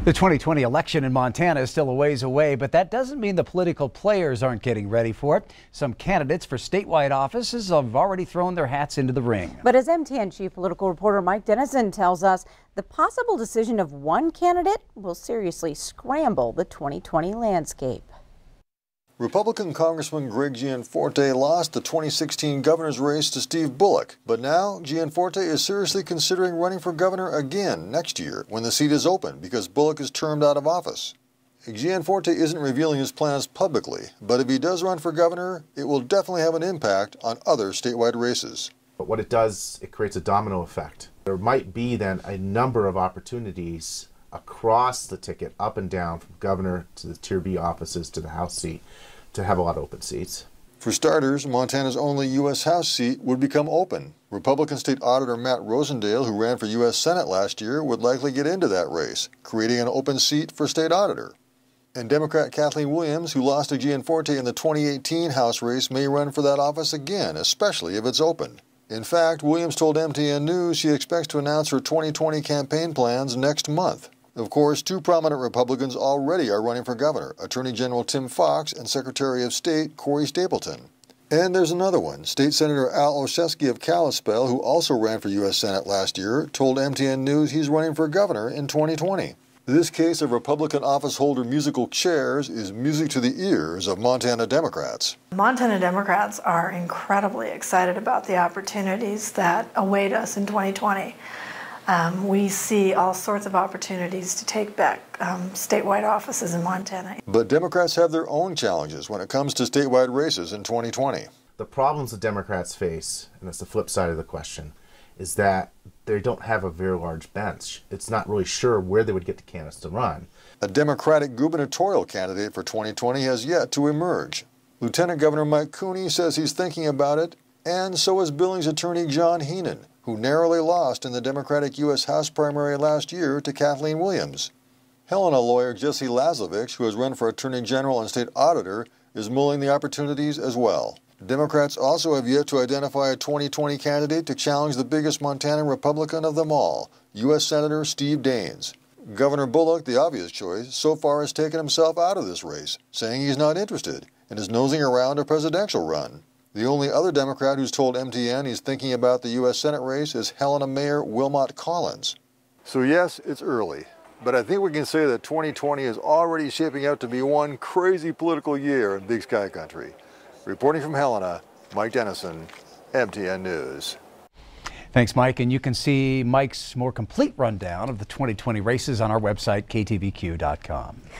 The 2020 election in Montana is still a ways away, but that doesn't mean the political players aren't getting ready for it. Some candidates for statewide offices have already thrown their hats into the ring. But as MTN chief political reporter Mike Dennison tells us, the possible decision of one candidate will seriously scramble the 2020 landscape. Republican Congressman Greg Gianforte lost the 2016 governor's race to Steve Bullock, but now Gianforte is seriously considering running for governor again next year when the seat is open because Bullock is termed out of office. Gianforte isn't revealing his plans publicly, but if he does run for governor, it will definitely have an impact on other statewide races. But what it does, it creates a domino effect. There might be then a number of opportunities across the ticket, up and down, from governor to the Tier B offices to the House seat, to have a lot of open seats. For starters, Montana's only U.S. House seat would become open. Republican State Auditor Matt Rosendale, who ran for U.S. Senate last year, would likely get into that race, creating an open seat for State Auditor. And Democrat Kathleen Williams, who lost to Gianforte in the 2018 House race, may run for that office again, especially if it's open. In fact, Williams told MTN News she expects to announce her 2020 campaign plans next month. Of course, two prominent Republicans already are running for governor, Attorney General Tim Fox and Secretary of State Corey Stapleton. And there's another one. State Senator Al Olszewski of Kalispell, who also ran for U.S. Senate last year, told MTN News he's running for governor in 2020. This case of Republican office holder musical chairs is music to the ears of Montana Democrats. Montana Democrats are incredibly excited about the opportunities that await us in 2020. We see all sorts of opportunities to take back statewide offices in Montana. But Democrats have their own challenges when it comes to statewide races in 2020. The problems the Democrats face, and that's the flip side of the question, is that they don't have a very large bench. It's not really sure where they would get the candidates to run. A Democratic gubernatorial candidate for 2020 has yet to emerge. Lieutenant Governor Mike Cooney says he's thinking about it, and so is Billings attorney John Heenan, who narrowly lost in the Democratic U.S. House primary last year to Kathleen Williams. Helena lawyer Jesse Lazlovich, who has run for Attorney General and State Auditor, is mulling the opportunities as well. Democrats also have yet to identify a 2020 candidate to challenge the biggest Montana Republican of them all, U.S. Senator Steve Daines. Governor Bullock, the obvious choice, so far has taken himself out of this race, saying he's not interested and is nosing around a presidential run. The only other Democrat who's told MTN he's thinking about the U.S. Senate race is Helena Mayor Wilmot Collins. So yes, it's early, but I think we can say that 2020 is already shaping out to be one crazy political year in Big Sky Country. Reporting from Helena, Mike Dennison, MTN News. Thanks, Mike. And you can see Mike's more complete rundown of the 2020 races on our website, ktvq.com.